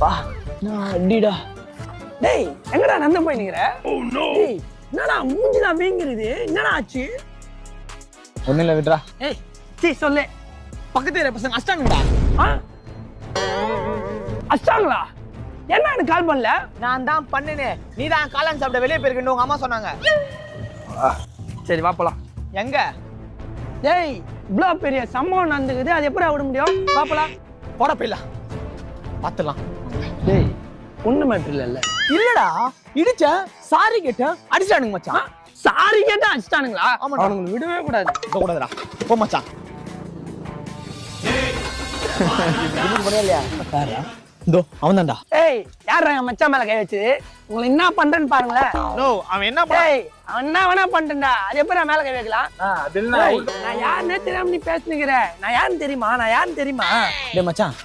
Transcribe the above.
வா நான் அடிடா. டேய் எங்கடா நந்த போய் நிக்கிற? டேய் என்னடா மூஞ்சிலாம் வீங்கிருது, என்னடா ஆச்சு? ஒன்னும் இல்லை விட்றா. ஏய் சீ சொல்லு. பக்கத்து ஏரியா பசங்க அஷ்டாங்கடா. அஷ்டாங்களா? என்ன எனக்கு கால் பண்ணல? நான் தான் பண்ணினேன். நீ தான் காளான் சாப்பிட வெளியே போயிருக்கேன்னு உங்க அம்மா சொன்னாங்க. சரி வா போலாம். எங்க? டேய் இவ்வளோ பெரிய சம்பவம் நடந்துக்குது, அது எப்படி விட முடியும்? வா போலாம். போட போயிடலாம், பார்த்துலாம். டேய் பொண்ணு மேட்ரு இல்ல. இல்லடா, இடிச்சேன், சாரி கேட்டேன், அடிச்சானுங்க மச்சான். சாரி கேட்டா அடிச்சிட்டானுங்களா? ஆமாடா. அவனுங்களை விடவே கூடாது. இப்ப கூடாதுடா, போ மச்சான். இதோ அவன்தான்டா. ஏய் யாரா என் மச்சான் மேல கை வச்சு உங்களை என்ன பண்றேன்னு பாருங்களேன். நோ, அவன் என்ன டேய் அவன் என்ன வேணா பண்ணிட்டா, அது எப்படி மேல கை வைக்கலாம்? பண்ணா? நான் யாருன்னே தெரியாம நீ பேசுனிக்கிற. நான் யாருன்னு தெரியுமா? டேய் மச்சான்,